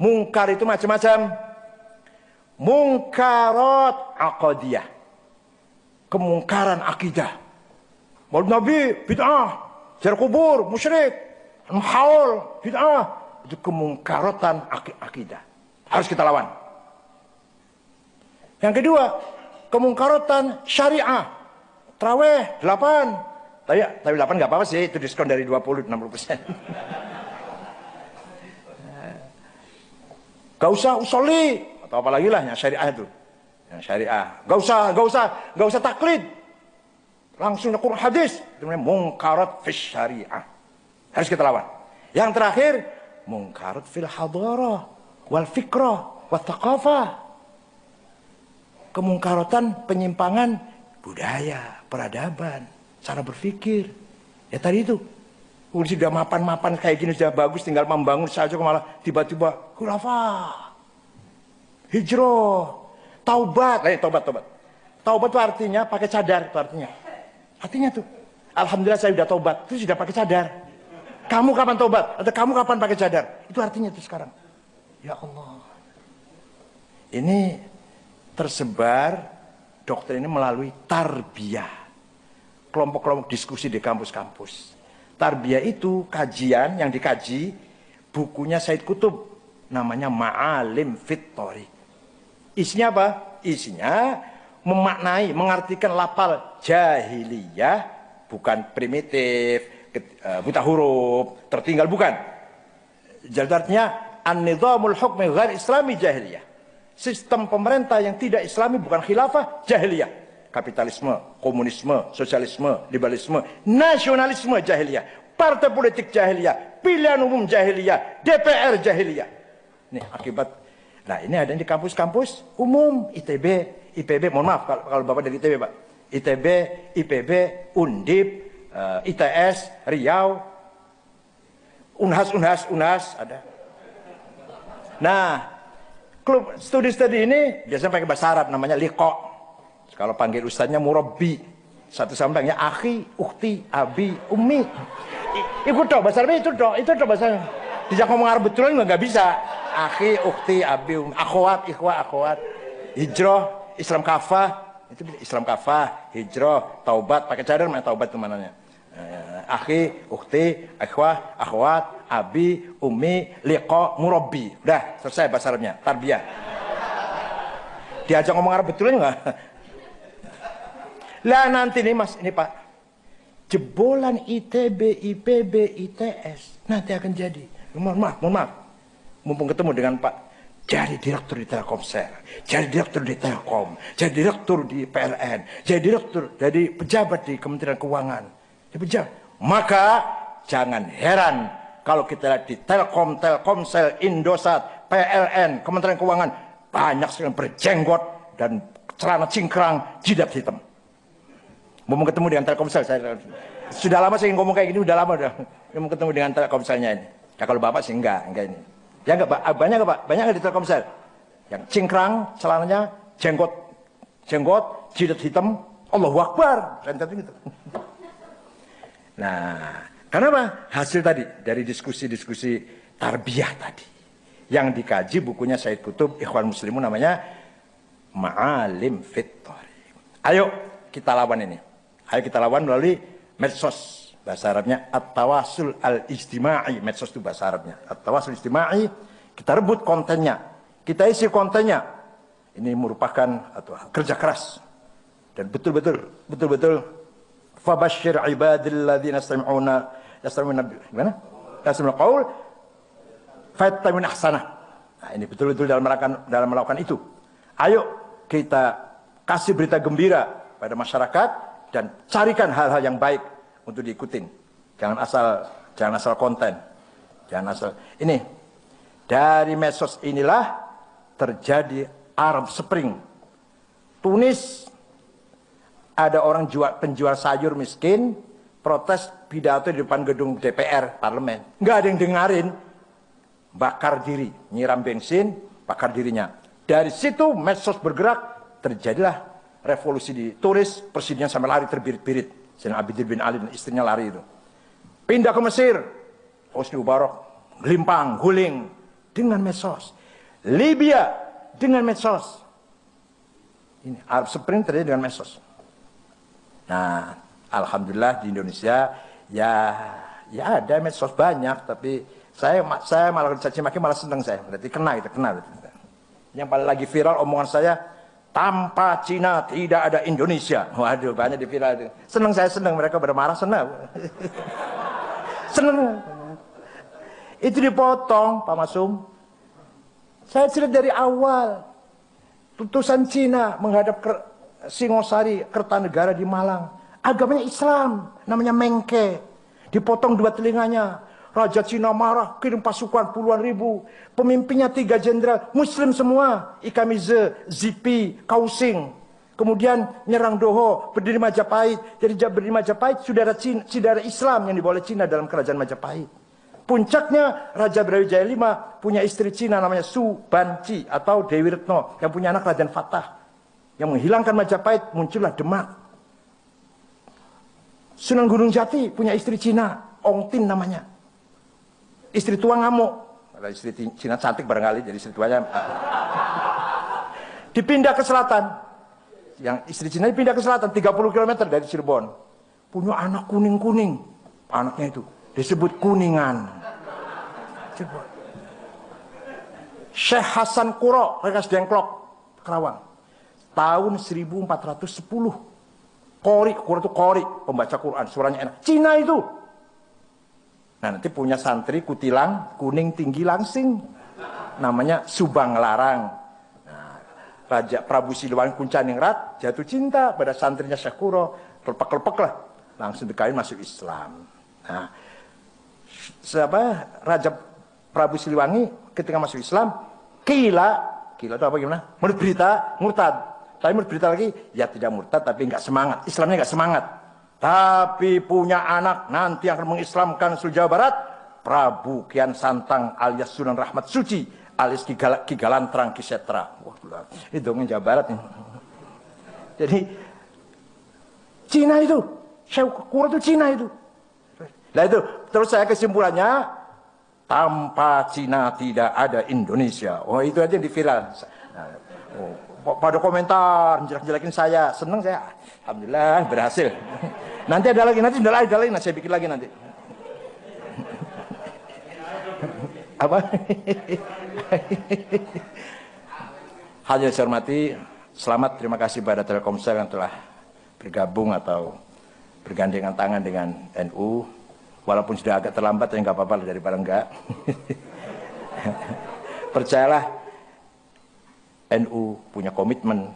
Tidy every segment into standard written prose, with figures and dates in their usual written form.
Mungkar itu macam-macam. Mungkarat aqadiyah, kemungkaran akidah. Maulid Nabi bid'ah, ziarah kubur musyrik, haul bid'ah, itu kemungkaratan akidah. Harus kita lawan. Yang kedua, kemungkaratan syariah. Tarawih 8. Tapi 8 nggak apa-apa sih, itu diskon dari 20-60%. Gak usah usolli atau apalagi lah yang syariah itu. Yang syariah. Gak usah taklid. Langsung Quran hadis. Itu namanya mungkarat fis syariah. Harus kita lawan. Yang terakhir, mungkarat fil hadarah wal fikrah wat thaqafah. Kemungkaratan penyimpangan budaya, peradaban, cara berpikir. Ya tadi itu. Sudah mapan-mapan kayak gini sudah bagus, tinggal membangun saja malah tiba-tiba khilafah, hijrah, taubat. Taubat itu artinya pakai cadar, itu artinya. Artinya tuh, alhamdulillah saya sudah taubat, itu sudah pakai cadar. Kamu kapan taubat? Atau kamu kapan pakai cadar? Itu artinya tuh sekarang. Ya Allah. Ini tersebar doktrin ini melalui tarbiyah. Kelompok-kelompok diskusi di kampus-kampus. Tarbiyah itu kajian yang dikaji, bukunya Said Qutb, namanya Ma'alim fit Thoriq. Isinya apa? Isinya memaknai, mengartikan lafal jahiliyah, bukan primitif, buta huruf, tertinggal, bukan. Jadi artinya an-nizamul hukmi ghair islami jahiliyah. Sistem pemerintah yang tidak islami bukan khilafah, jahiliyah. Kapitalisme, komunisme, sosialisme, liberalisme, nasionalisme jahiliyah, partai politik jahiliyah, pilihan umum jahiliyah, DPR jahiliyah. Nih akibat. Nah ini ada di kampus-kampus umum, ITB, IPB, mohon maaf kalau Bapak dari ITB Pak. ITB, IPB, Undip, ITS, Riau, Unhas ada. Nah, klub studi-studi ini biasanya pakai bahasa Arab, namanya liqa. Kalau panggil ustaznya murabbi, satu sampingnya akhi, ukhti, abi, ummi. Iku dok bahasa Arab itu dok bahasa. Dijak ngomong Arab betulan nggak bisa. Akhi, ukhti, abi, ummi, akhwat, ikhwah, akhwat. Hijrah, Islam kafah, itu Islam kafah, hijrah, taubat, pakai cadar mana taubat itu mananya. Akhi, ukhti, ikhwah, akhwat, abi, ummi, liqa, murabbi. Udah selesai bahasa Arabnya, tarbiyah. Diajak ngomong Arab betulan nggak? Lah nanti nih mas, ini Pak, jebolan ITB, IPB, ITS nanti akan jadi. Mohon maaf, mumpung ketemu dengan Pak, jadi direktur di Telkomsel, jadi direktur di Telkom, jadi direktur di PLN, jadi direktur, jadi pejabat di Kementerian Keuangan, jadi pejabat. Maka jangan heran kalau kita lihat di Telkom, Telkomsel, Indosat, PLN, Kementerian Keuangan banyak sekali berjenggot dan celana cingkrang, jidat hitam. Mau ketemu dengan Telkomsel, saya sudah lama saya ngomong kayak gini, udah lama udah mau ketemu dengan Telkomselnya ini. Ya kalau Bapak sih enggak ini. Ya enggak Pak, banyak enggak Pak? Banyak enggak di Telkomsel? Yang cingkrang, celananya jenggot, jidat hitam, Allahu Akbar, gitu. Nah, kenapa? Hasil tadi dari diskusi-diskusi tarbiyah tadi. Yang dikaji bukunya Said Qutb, Ikhwan Muslimun, namanya Ma'alim fit Thoriq. Ayo kita lawan ini. Ayo kita lawan melalui medsos. Bahasa Arabnya at-tawasul al-ijtima'i. Medsos itu bahasa Arabnya. At-tawasul ijtima'i. Kita rebut kontennya. Kita isi kontennya. Ini merupakan kerja keras. Dan betul-betul fabashshir ibadil ladzina yastami'una gimana? Yastami'una qaul fayattabi'una ahsanah. Nah, ini betul-betul dalam melakukan itu. Ayo kita kasih berita gembira pada masyarakat dan carikan hal-hal yang baik untuk diikutin. Jangan asal konten. Jangan asal. Ini dari medsos inilah terjadi Arab Spring. Tunis ada orang penjual sayur miskin protes pidato di depan gedung DPR parlemen. Nggak ada yang dengerin. Bakar diri, nyiram bensin, bakar dirinya. Dari situ medsos bergerak, terjadilah revolusi di Tunis, presidennya sampai lari terbirit-birit. Zainal Abidin bin Ali dan istrinya lari itu. Pindah ke Mesir, Hosni Mubarak, gelimpang, guling, dengan medsos. Libya dengan medsos. Ini Arab Spring terjadi dengan medsos. Nah, alhamdulillah di Indonesia ya ada medsos banyak, tapi saya malah caci maki malah seneng saya. Berarti kena. Yang paling lagi viral omongan saya, tanpa Cina tidak ada Indonesia. Waduh, banyak di viral itu. Saya seneng, mereka bermarah seneng. Seneng. Itu dipotong, Pak Masum. Saya cerita dari awal. Utusan Cina menghadap Singosari, Kertanegara di Malang. Agamanya Islam, namanya Mengke. Dipotong 2 telinganya. Raja Cina marah, kirim pasukan puluhan ribu. Pemimpinnya 3 jenderal, Muslim semua. Ikamize, Zipi, Kausing. Kemudian nyerang Doho, berdiri Majapahit. Jadi berdiri Majapahit, saudara Islam yang dibawa oleh Cina dalam kerajaan Majapahit. Puncaknya Raja Brawijaya V punya istri Cina namanya Su Banci atau Dewi Retno. Yang punya anak Raden Fatah. Yang menghilangkan Majapahit, muncullah Demak. Sunan Gunung Jati punya istri Cina, Ong Tin namanya. Istri tua ngamuk. Kalau istri Cina cantik barangkali, jadi istri tuanya. Dipindah ke selatan. Yang istri Cina dipindah ke selatan, 30 km dari Cirebon. Punya anak kuning-kuning. Anaknya itu disebut Kuningan. Cirebon. Syekh Hasan Kuro, Rekas Dengklok, Kerawang. Tahun 1410. Qori, Kuro itu Qori, pembaca Quran, suaranya enak. Cina itu. Nah, nanti punya santri kutilang, kuning tinggi langsing. Namanya Subang Larang. Nah, Raja Prabu Siliwangi Kuncaningrat jatuh cinta pada santrinya Syekh Kuro. Kelepek-kelepek lah. Langsung dikawin masuk Islam. Nah, Raja Prabu Siliwangi ketika masuk Islam, kila itu apa gimana? Menurut berita, murtad. Tapi menurut berita lagi, ya tidak murtad tapi nggak semangat. Islamnya nggak semangat. Tapi punya anak nanti akan mengislamkan seluruh Jawa Barat, Prabu Kian Santang alias Sunan Rahmat Suci alias Ki Galantrang Ki Setra. Wah, itu dongeng Jawa Barat nih. Jadi Cina itu, Syekh Kuro itu Cina itu. Nah itu, terus saya kesimpulannya, tanpa Cina tidak ada Indonesia. Oh itu aja yang di viral. Pada komentar jelek-jelekin saya, seneng saya, alhamdulillah berhasil. Nanti ada lagi, nanti saya bikin lagi nanti. Apa? Hal yang saya hormati, selamat, terima kasih pada Telkomsel yang telah bergabung atau bergandengan tangan dengan NU. Walaupun sudah agak terlambat, ya nggak apa-apa daripada enggak. Percayalah, NU punya komitmen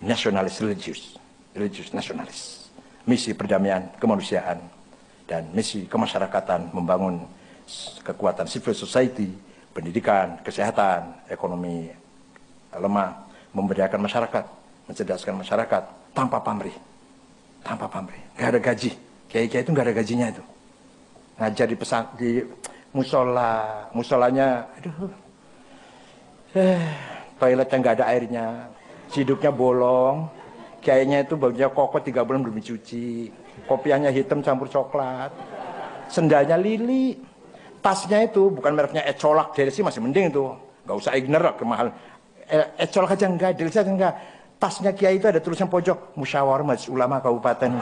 nasionalis religius nasionalis. Misi perdamaian kemanusiaan dan misi kemasyarakatan membangun kekuatan civil society, pendidikan, kesehatan, ekonomi lemah, memberdayakan masyarakat, mencerdaskan masyarakat tanpa pamrih. Nggak ada gaji. Kiai-kiai itu nggak ada gajinya itu. Ngajar di musolanya, toiletnya nggak ada airnya, hidupnya bolong. Kayaknya itu bajunya kokot 3 bulan belum dicuci. Kopiahnya hitam campur coklat. Sendalnya lili. Tasnya itu bukan mereknya Ecolak, Delsi masih mending itu. Gak usah ignore kemahal. Ecolak aja enggak, Delsi aja enggak. Tasnya kiai itu ada tulisan pojok, Musyawarah Majelis Ulama Kabupaten.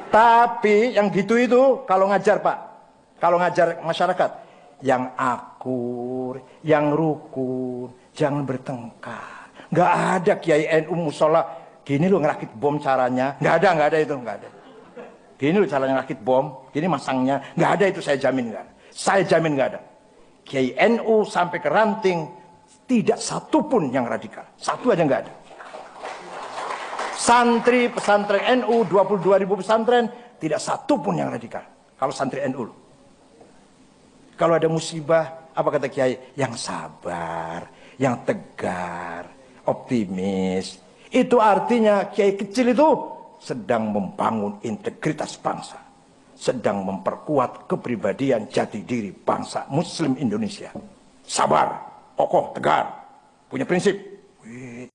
Tapi yang gitu itu kalau ngajar Pak. Kalau ngajar masyarakat. Yang akur, yang rukun, jangan bertengkar. Nggak ada Kiai NU musola gini lo ngerakit bom caranya, nggak ada itu, nggak ada. Gini lo caranya ngerakit bom, gini masangnya, nggak ada itu, saya jamin nggak ada. Saya jamin nggak ada. Kiai NU sampai ke ranting tidak satu pun yang radikal, satu aja nggak ada. Santri pesantren NU 22.000 pesantren tidak satu pun yang radikal. Kalau santri NU, kalau ada musibah apa kata Kiai? Yang sabar, yang tegar, optimis. Itu artinya kiai kecil itu sedang membangun integritas bangsa, sedang memperkuat kepribadian jati diri bangsa Muslim Indonesia. Sabar, kokoh, tegar, punya prinsip.